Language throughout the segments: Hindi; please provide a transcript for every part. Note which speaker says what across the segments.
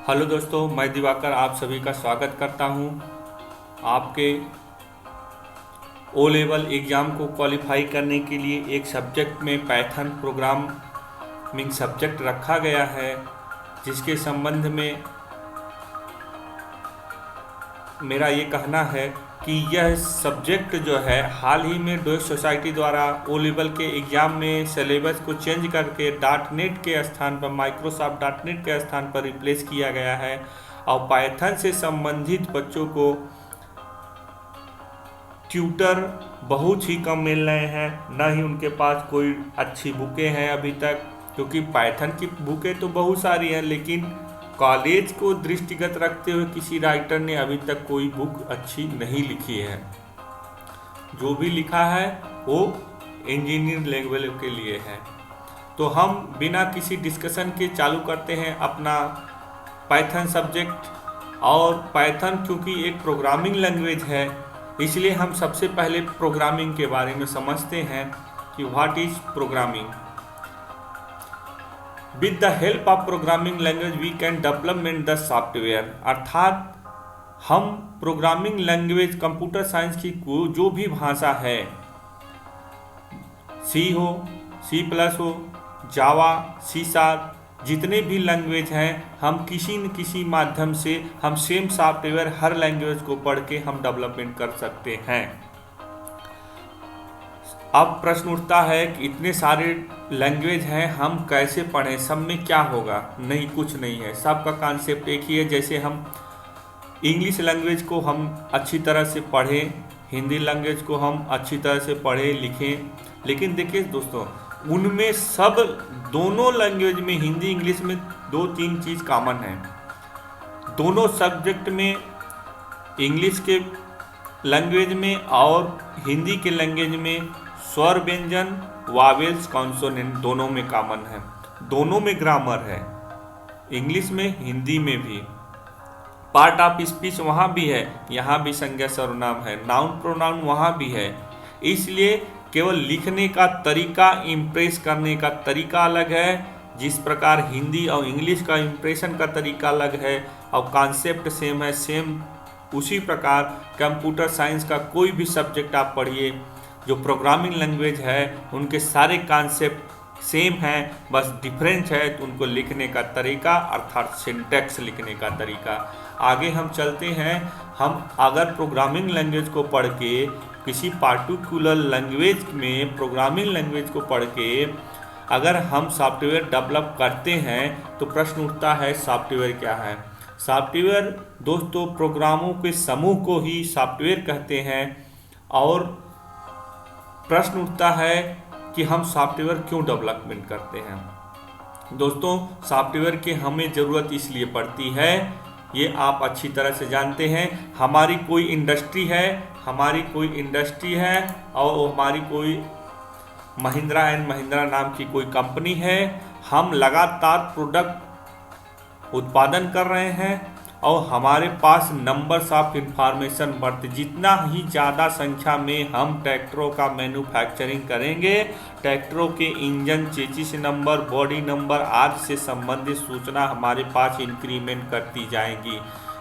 Speaker 1: हेलो दोस्तों, मैं दिवाकर आप सभी का स्वागत करता हूं। आपके ओ लेवल एग्ज़ाम को क्वालिफाई करने के लिए एक सब्जेक्ट में पाइथन प्रोग्रामिंग सब्जेक्ट रखा गया है, जिसके संबंध में मेरा ये कहना है कि यह सब्जेक्ट जो है हाल ही में डोइश सोसाइटी द्वारा ओ लेवल के एग्ज़ाम में सिलेबस को चेंज करके डॉट नेट के स्थान पर माइक्रोसॉफ्ट डॉट नेट के स्थान पर रिप्लेस किया गया है और पाइथन से संबंधित बच्चों को ट्यूटर बहुत ही कम मिल रहे हैं। न ही उनके पास कोई अच्छी बुकें हैं अभी तक, क्योंकि पाइथन की बुकें तो बहुत सारी हैं, लेकिन कॉलेज को दृष्टिगत रखते हुए किसी राइटर ने अभी तक कोई बुक अच्छी नहीं लिखी है। जो भी लिखा है वो इंजीनियर लेवल के लिए है। तो हम बिना किसी डिस्कशन के चालू करते हैं अपना पाइथन सब्जेक्ट। और पाइथन क्योंकि एक प्रोग्रामिंग लैंग्वेज है, इसलिए हम सबसे पहले प्रोग्रामिंग के बारे में समझते हैं कि what is programming. With the help of programming language we can development the software. अर्थात हम प्रोग्रामिंग लैंग्वेज कंप्यूटर साइंस की जो भी भाषा है, सी हो, सी प्लस हो, जावा, सी शार्प, जितने भी लैंग्वेज हैं, हम किसी न किसी माध्यम से हम सेम सॉफ्टवेयर हर लैंग्वेज को पढ़ के हम डेवलपमेंट कर सकते हैं। अब प्रश्न उठता है कि इतने सारे लैंग्वेज हैं, हम कैसे पढ़ें, सब में क्या होगा? नहीं, कुछ नहीं है। सबका कॉन्सेप्ट एक ही है। जैसे हम इंग्लिश लैंग्वेज को हम अच्छी तरह से पढ़ें, हिंदी लैंग्वेज को हम अच्छी तरह से पढ़ें लिखें, लेकिन देखिए दोस्तों, उनमें सब दोनों लैंग्वेज में, हिंदी इंग्लिश में, दो तीन चीज़ कॉमन है। दोनों सब्जेक्ट में, इंग्लिश के लैंग्वेज में और हिंदी के लैंग्वेज में, स्वर व्यंजन, वावेल्स, कॉन्सोनेंट दोनों में कॉमन है। दोनों में ग्रामर है, इंग्लिश में, हिंदी में भी। पार्ट ऑफ स्पीच वहाँ भी है, यहाँ भी संज्ञा सर्वनाम है, नाउन प्रोनाउन वहाँ भी है। इसलिए केवल लिखने का तरीका, इम्प्रेस करने का तरीका अलग है। जिस प्रकार हिंदी और इंग्लिश का इम्प्रेशन का तरीका अलग है और कॉन्सेप्ट सेम है, सेम उसी प्रकार कंप्यूटर साइंस का कोई भी सब्जेक्ट आप पढ़िए, जो प्रोग्रामिंग लैंग्वेज है, उनके सारे कॉन्सेप्ट सेम हैं, बस डिफरेंस है तो उनको लिखने का तरीका, अर्थात सिंटैक्स लिखने का तरीका। आगे हम चलते हैं। हम अगर प्रोग्रामिंग लैंग्वेज को पढ़ के, किसी पार्टिकुलर लैंग्वेज में प्रोग्रामिंग लैंग्वेज को पढ़ के अगर हम सॉफ्टवेयर डेवलप करते हैं, तो प्रश्न उठता है सॉफ्टवेयर क्या है। सॉफ्टवेयर दोस्तों प्रोग्रामों के समूह को ही सॉफ्टवेयर कहते हैं। और प्रश्न उठता है कि हम सॉफ्टवेयर क्यों डेवलपमेंट करते हैं। दोस्तों, सॉफ्टवेयर की हमें ज़रूरत इसलिए पड़ती है, ये आप अच्छी तरह से जानते हैं। हमारी कोई इंडस्ट्री है और हमारी कोई महिंद्रा एंड महिंद्रा नाम की कोई कंपनी है। हम लगातार प्रोडक्ट उत्पादन कर रहे हैं और हमारे पास नंबर्स ऑफ इंफॉर्मेशन बढ़ते, जितना ही ज़्यादा संख्या में हम ट्रैक्टरों का मैन्युफैक्चरिंग करेंगे, ट्रैक्टरों के engine, chassis number, body number आदि से संबंधित सूचना हमारे पास इंक्रीमेंट करती जाएंगी।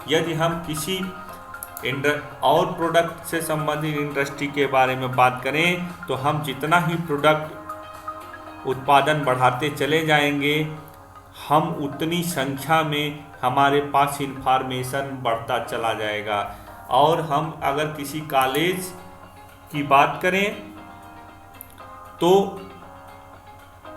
Speaker 1: यदि हम किसी और प्रोडक्ट से संबंधित इंडस्ट्री के बारे में बात करें, तो हम जितना ही प्रोडक्ट उत्पादन बढ़ाते चले जाएंगे, हम उतनी संख्या में हमारे पास इंफॉर्मेशन बढ़ता चला जाएगा। और हम अगर किसी कॉलेज की बात करें, तो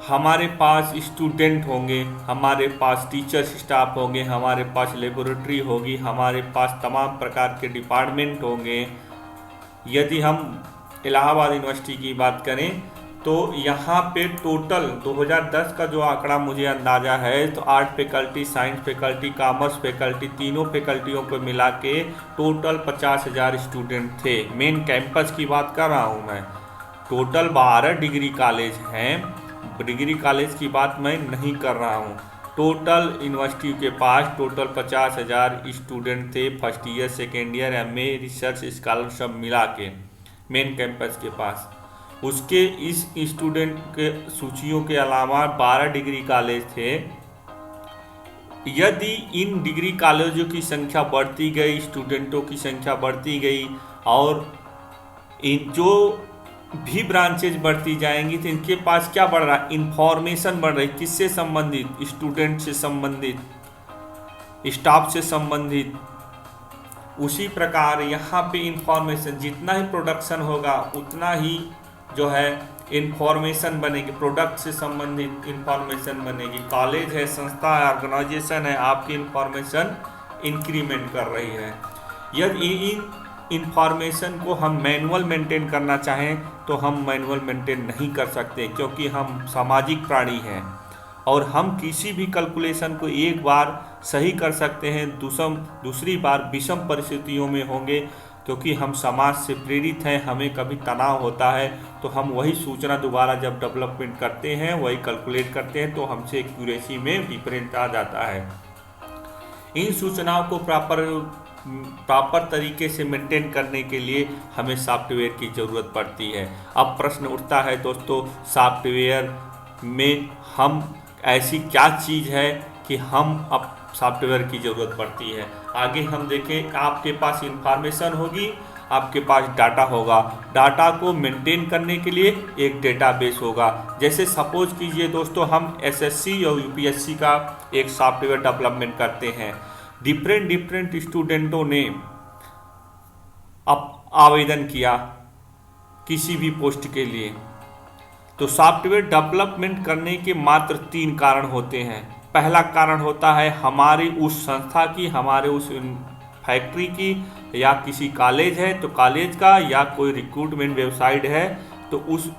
Speaker 1: हमारे पास स्टूडेंट होंगे, हमारे पास टीचर्स स्टाफ होंगे, हमारे पास लेबोरेटरी होगी, हमारे पास तमाम प्रकार के डिपार्टमेंट होंगे। यदि हम इलाहाबाद यूनिवर्सिटी की बात करें, तो यहाँ पे टोटल 2010 का जो आंकड़ा मुझे अंदाज़ा है, तो art faculty, science faculty, commerce faculty, तीनों फैकल्टियों को मिला के टोटल 50,000 स्टूडेंट थे। मेन कैंपस की बात कर रहा हूँ मैं। टोटल 12 डिग्री कॉलेज हैं, डिग्री कॉलेज की बात मैं नहीं कर रहा हूँ। टोटल यूनिवर्सिटी के पास टोटल 50,000 स्टूडेंट थे, first year, second year, MA, research scholar सब मिला के मेन कैंपस के पास। उसके इस स्टूडेंट के सूचियों के अलावा 12 डिग्री कॉलेज थे, यदि इन डिग्री कॉलेजों की संख्या बढ़ती गई, स्टूडेंटों की संख्या बढ़ती गई और इन जो भी ब्रांचेज बढ़ती जाएंगी तो इनके पास क्या बढ़ रहा है, इंफॉर्मेशन बढ़ रही, किससे संबंधित, स्टूडेंट से संबंधित, स्टाफ से संबंधित। उसी प्रकार यहाँ पे इंफॉर्मेशन, जितना ही प्रोडक्शन होगा उतना ही जो है इंफॉर्मेशन बनेगी, प्रोडक्ट से संबंधित इंफॉर्मेशन बनेगी। कॉलेज है, संस्था है, ऑर्गेनाइजेशन है, आपकी इंफॉर्मेशन इंक्रीमेंट कर रही है। यदि इन इंफॉर्मेशन को हम मैनुअल मेंटेन करना चाहें तो हम मैनुअल मेंटेन नहीं कर सकते, क्योंकि हम सामाजिक प्राणी हैं और हम किसी भी कैलकुलेशन को एक बार सही कर सकते हैं, दूसरी बार विषम परिस्थितियों में होंगे, क्योंकि हम समाज से प्रेरित हैं। हमें कभी तनाव होता है तो हम वही सूचना दोबारा जब डेवलपमेंट करते हैं, वही कैलकुलेट करते हैं, तो हमसे एक्यूरेसी में डिफरेंस आ जाता है। इन सूचनाओं को प्रॉपर तरीके से मेंटेन करने के लिए हमें सॉफ्टवेयर की ज़रूरत पड़ती है। अब प्रश्न उठता है दोस्तों, सॉफ्टवेयर में हम ऐसी क्या चीज़ है कि हम अब सॉफ्टवेयर की ज़रूरत पड़ती है। आगे हम देखें, आपके पास इंफॉर्मेशन होगी, आपके पास डाटा होगा, डाटा को मेंटेन करने के लिए एक डेटाबेस होगा। जैसे सपोज कीजिए दोस्तों, हम एसएससी और यूपीएससी का एक सॉफ्टवेयर डेवलपमेंट करते हैं। डिफरेंट स्टूडेंटों ने अब आवेदन किया किसी भी पोस्ट के लिए, तो सॉफ्टवेयर डेवलपमेंट करने के मात्र 3 कारण होते हैं। पहला कारण होता है हमारी उस संस्था की, हमारे उस फैक्ट्री की, या किसी कॉलेज है तो कॉलेज का, या कोई रिक्रूटमेंट वेबसाइट है तो उस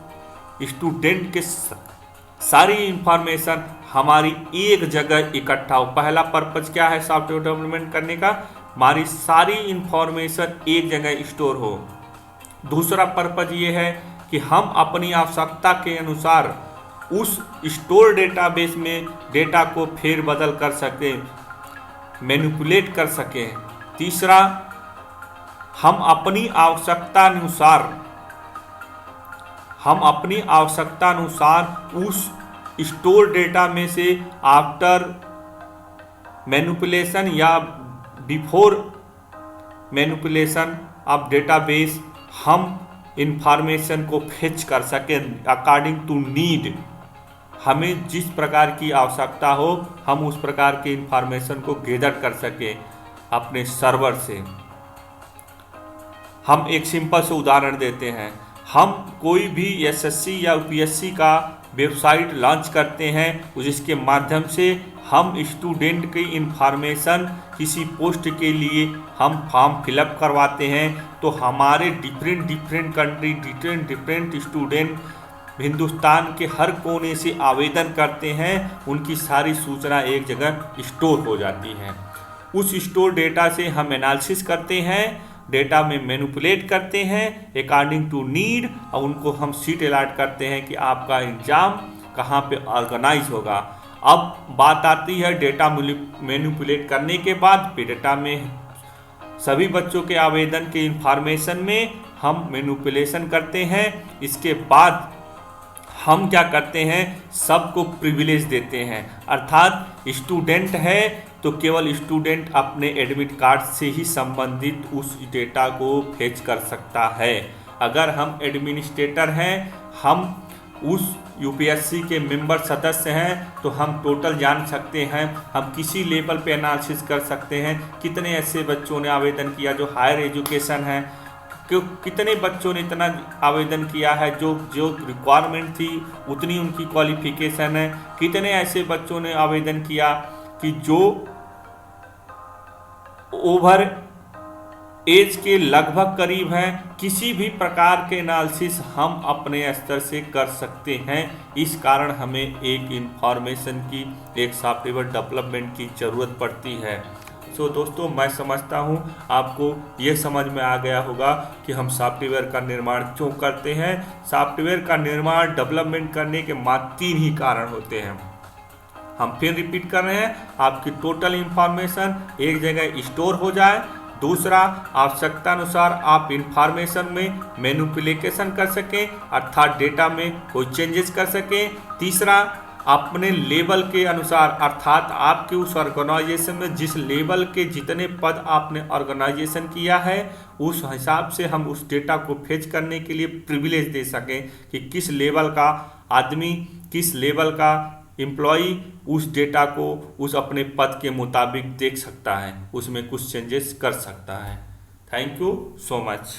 Speaker 1: स्टूडेंट के सारी इंफॉर्मेशन हमारी एक जगह इकट्ठा हो। पहला पर्पज क्या है सॉफ्टवेयर डेवलपमेंट करने का, हमारी सारी इंफॉर्मेशन एक जगह स्टोर हो। दूसरा पर्पज ये है कि हम अपनी आवश्यकता के अनुसार उस स्टोर डेटाबेस में डेटा को फेरबदल कर सकें, मैनिपुलेट कर सकें। तीसरा, हम अपनी आवश्यकता अनुसार उस स्टोर डेटा में से आफ्टर मैनिपुलेशन या बिफोर मैनिपुलेशन ऑफ डेटाबेस हम इंफॉर्मेशन को फेच कर सकें अकॉर्डिंग टू नीड। हमें जिस प्रकार की आवश्यकता हो हम उस प्रकार के इंफॉर्मेशन को गैदर कर सकें अपने सर्वर से। हम एक सिंपल से उदाहरण देते हैं, हम कोई भी एसएससी या यूपीएससी का वेबसाइट लॉन्च करते हैं, जिसके माध्यम से हम स्टूडेंट की इंफॉर्मेशन किसी पोस्ट के लिए हम फॉर्म फिलअप करवाते हैं, तो हमारे different country, different student Hindustan के हर कोने से आवेदन करते हैं, उनकी सारी सूचना एक जगह स्टोर हो जाती है। उस स्टोर डेटा से हम एनालिसिस करते हैं, डेटा में मैनिपुलेट करते हैं अकॉर्डिंग टू नीड, और उनको हम सीट अलॉट करते हैं कि आपका एग्जाम कहाँ पे ऑर्गेनाइज होगा। अब बात आती है डेटा मैनिपुलेट करने के बाद, डेटा में सभी बच्चों के आवेदन के इंफॉर्मेशन में हम मैनिपुलेशन करते हैं। इसके बाद हम क्या करते हैं, सबको प्रिविलेज देते हैं, अर्थात स्टूडेंट है तो केवल स्टूडेंट अपने एडमिट कार्ड से ही संबंधित उस डेटा को फेच कर सकता है। अगर हम एडमिनिस्ट्रेटर हैं, हम उस यूपीएससी के मेंबर सदस्य हैं, तो हम टोटल जान सकते हैं, हम किसी लेवल पे एनालिसिस कर सकते हैं कितने ऐसे बच्चों ने आवेदन किया जो हायर एजुकेशन है, कितने बच्चों ने इतना आवेदन किया है जो रिक्वायरमेंट थी उतनी उनकी क्वालिफिकेशन है, कितने ऐसे बच्चों ने आवेदन किया कि जो ओवर एज के लगभग करीब हैं। किसी भी प्रकार के एनालिसिस हम अपने स्तर से कर सकते हैं। इस कारण हमें एक इंफॉर्मेशन की, एक सॉफ्टवेयर डेवलपमेंट की ज़रूरत पड़ती है। सो दोस्तों, मैं समझता हूँ आपको ये समझ में आ गया होगा कि हम सॉफ्टवेयर का निर्माण क्यों करते हैं। सॉफ्टवेयर का निर्माण डेवलपमेंट करने के मात्र 3 ही कारण होते हैं। हम फिर रिपीट कर रहे हैं, आपकी टोटल इंफॉर्मेशन एक जगह स्टोर हो जाए। दूसरा, आवश्यकता अनुसार आप इंफॉर्मेशन में मैनिपुलेशन कर सकें, अर्थात डेटा में कोई चेंजेस कर सकें। तीसरा, अपने लेवल के अनुसार, अर्थात आपके उस ऑर्गेनाइजेशन में जिस लेवल के जितने पद आपने ऑर्गेनाइजेशन किया है उस हिसाब से हम उस डेटा को फेच करने के लिए प्रिविलेज दे सकें कि किस लेवल का आदमी, किस लेवल का एम्प्लॉई उस डेटा को उस अपने पद के मुताबिक देख सकता है, उसमें कुछ चेंजेस कर सकता है। Thank you so much.